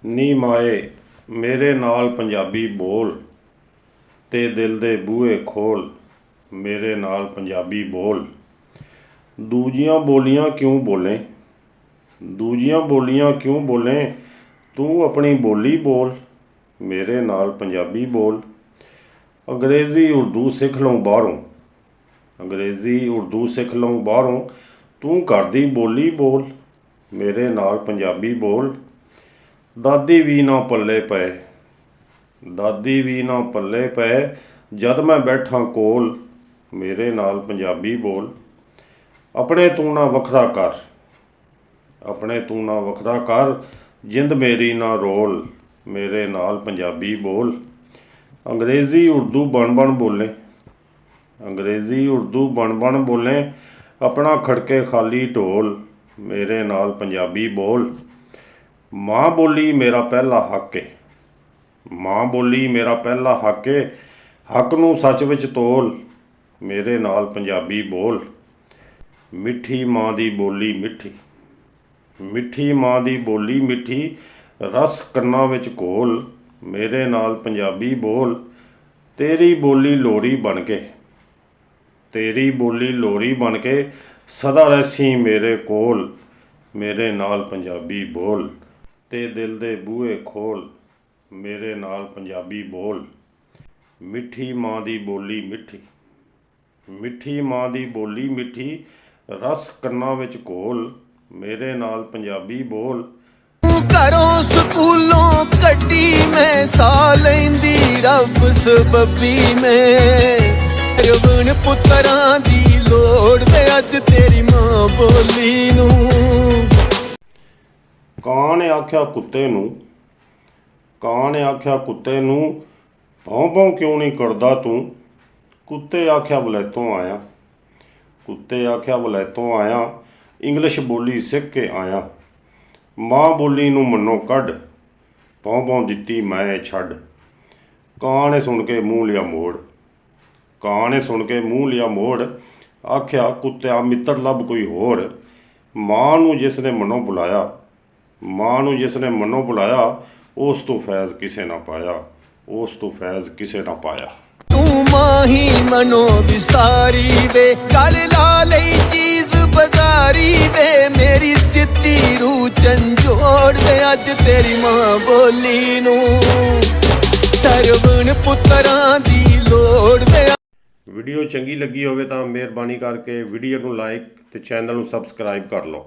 ਨੀ ਮਾਏ ਮੇਰੇ ਨਾਲ ਪੰਜਾਬੀ ਬੋਲ ਤੇ ਦਿਲ ਦੇ ਬੂਹੇ ਖੋਲ, ਮੇਰੇ ਨਾਲ ਪੰਜਾਬੀ ਬੋਲ। ਦੂਜੀਆਂ ਬੋਲੀਆਂ ਕਿਉਂ ਬੋਲੇ, ਦੂਜੀਆਂ ਬੋਲੀਆਂ ਕਿਉਂ ਬੋਲੇ, ਤੂੰ ਆਪਣੀ ਬੋਲੀ ਬੋਲ, ਮੇਰੇ ਨਾਲ ਪੰਜਾਬੀ ਬੋਲ। ਅੰਗਰੇਜ਼ੀ ਉਰਦੂ ਸਿੱਖ ਲਊਂ ਬਾਹਰੋਂ, ਅੰਗਰੇਜ਼ੀ ਉਰਦੂ ਸਿੱਖ ਲਊਂ ਬਾਹਰੋਂ, ਤੂੰ ਘਰ ਦੀ ਬੋਲੀ ਬੋਲ, ਮੇਰੇ ਨਾਲ ਪੰਜਾਬੀ ਬੋਲ। ਦਾਦੀ ਵੀ ਨਾ ਪੱਲੇ ਪਏ, ਦਾਦੀ ਵੀ ਨਾ ਪੱਲੇ ਪਏ, ਜਦ ਮੈਂ ਬੈਠਾ ਕੋਲ, ਮੇਰੇ ਨਾਲ ਪੰਜਾਬੀ ਬੋਲ। ਆਪਣੇ ਤੂੰ ਨਾ ਵੱਖਰਾ ਕਰ, ਆਪਣੇ ਤੂੰ ਨਾ ਵੱਖਰਾ ਕਰ, ਜਿੰਦ ਮੇਰੀ ਨਾ ਰੋਲ, ਮੇਰੇ ਨਾਲ ਪੰਜਾਬੀ ਬੋਲ। ਅੰਗਰੇਜ਼ੀ ਉਰਦੂ ਬਣ ਬਣ ਬੋਲੇ, ਅੰਗਰੇਜ਼ੀ ਉਰਦੂ ਬਣ ਬਣ ਬੋਲੇ, ਆਪਣਾ ਖੜਕੇ ਖਾਲੀ ਢੋਲ, ਮੇਰੇ ਨਾਲ ਪੰਜਾਬੀ ਬੋਲ। ਮਾਂ ਬੋਲੀ ਮੇਰਾ ਪਹਿਲਾ ਹੱਕ ਏ, ਮਾਂ ਬੋਲੀ ਮੇਰਾ ਪਹਿਲਾ ਹੱਕ ਏ, ਹੱਕ ਨੂੰ ਸੱਚ ਵਿੱਚ ਤੋਲ, ਮੇਰੇ ਨਾਲ ਪੰਜਾਬੀ ਬੋਲ। ਮਿੱਠੀ ਮਾਂ ਦੀ ਬੋਲੀ ਮਿੱਠੀ, ਮਿੱਠੀ ਮਾਂ ਦੀ ਬੋਲੀ ਮਿੱਠੀ, ਰਸ ਕੰਨਾਂ ਵਿੱਚ ਘੋਲ, ਮੇਰੇ ਨਾਲ ਪੰਜਾਬੀ ਬੋਲ। ਤੇਰੀ ਬੋਲੀ ਲੋਰੀ ਬਣ ਕੇ, ਤੇਰੀ ਬੋਲੀ ਲੋਰੀ ਬਣ ਕੇ, ਸਦਾ ਰਹਿਸੀ ਮੇਰੇ ਕੋਲ, ਮੇਰੇ ਨਾਲ ਪੰਜਾਬੀ ਬੋਲ। ਤੇ ਦਿਲ ਦੇ ਬੂਹੇ ਖੋਲ, ਮੇਰੇ ਨਾਲ ਪੰਜਾਬੀ ਬੋਲ। ਮਿੱਠੀ ਮਾਂ ਦੀ ਬੋਲੀ ਮਿੱਠੀ, ਮਿੱਠੀ ਮਾਂ ਦੀ ਬੋਲੀ ਮਿੱਠੀ, ਰਸ ਕੰਨਾਂ ਵਿੱਚ ਘੋਲ, ਮੇਰੇ ਨਾਲ ਪੰਜਾਬੀ ਬੋਲ। ਘਰੋਂ ਸਕੂਲੋਂ ਕੱਢੀ ਮੈਂ, ਸਾਹ ਲੈਂਦੀ ਰੱਬ ਸਬੱਬੀ ਮੈਂ। ਰਵਣ ਪੁੱਤਰਾਂ ਦੀ ਲੋੜ ਵੇ ਅੱਜ ਤੇਰੀ ਮਾਂ ਬੋਲੀ ਨੂੰ। ਕਾਂ ਨੇ ਆਖਿਆ ਕੁੱਤੇ ਨੂੰ, ਕਾਂ ਨੇ ਆਖਿਆ ਕੁੱਤੇ ਨੂੰ, ਭੌਂ ਭੌਂ ਕਿਉਂ ਨਹੀਂ ਕਰਦਾ ਤੂੰ। ਕੁੱਤੇ ਆਖਿਆ ਵਲੈਤੋਂ ਆਇਆ, ਕੁੱਤੇ ਆਖਿਆ ਵਲੈਤੋਂ ਆਇਆ, ਇੰਗਲਿਸ਼ ਬੋਲੀ ਸਿੱਖ ਕੇ ਆਇਆ। ਮਾਂ ਬੋਲੀ ਨੂੰ ਮਨੋਂ ਕੱਢ, ਭੌਂ ਭੌਂ ਦਿੱਤੀ ਮੈਂ ਛੱਡ। ਕਾਂ ਨੇ ਸੁਣ ਕੇ ਮੂੰਹ ਲਿਆ ਮੋੜ, ਕਾਂ ਨੇ ਸੁਣ ਕੇ ਮੂੰਹ ਲਿਆ ਮੋੜ, ਆਖਿਆ ਕੁੱਤਿਆ ਮਿੱਤਰ ਲੱਭ ਕੋਈ ਹੋਰ। ਮਾਂ ਨੂੰ ਜਿਸ ਨੇ ਮਨੋਂ ਬੁਲਾਇਆ, ਮਾਂ ਨੂੰ ਜਿਸ ਨੇ ਮਨੋਂ ਬੁਲਾਇਆ, ਉਸ ਤੋਂ ਫੈਜ਼ ਕਿਸੇ ਨਾ ਪਾਇਆ, ਉਸ ਤੋਂ ਫੈਜ਼ ਕਿਸੇ ਨਾ ਪਾਇਆ। ਤੂੰ ਮਾਂ ਹੀ ਮਨੋਂ ਵਿਸਾਰੀ ਵੇ, ਗਲ ਲਾ ਲਈ ਚੀਜ਼ ਬਜ਼ਾਰੀ ਵੇ, ਮੇਰੀ ਦਿੱਤੀ ਰੂਹ ਝੰਜੋੜ ਵੇ ਅੱਜ ਤੇਰੀ ਮਾਂ ਬੋਲੀ ਨੂੰ। ਸਰਵਣ ਪੁੱਤਰਾਂ ਦੀ ਲੋੜ ਵੇ। ਵੀਡੀਓ ਚੰਗੀ ਲੱਗੀ ਹੋਵੇ ਤਾਂ ਮਿਹਰਬਾਨੀ ਕਰਕੇ ਵੀਡੀਓ ਨੂੰ ਲਾਈਕ ਤੇ ਚੈਨਲ ਨੂੰ ਸਬਸਕ੍ਰਾਈਬ ਕਰ ਲਓ।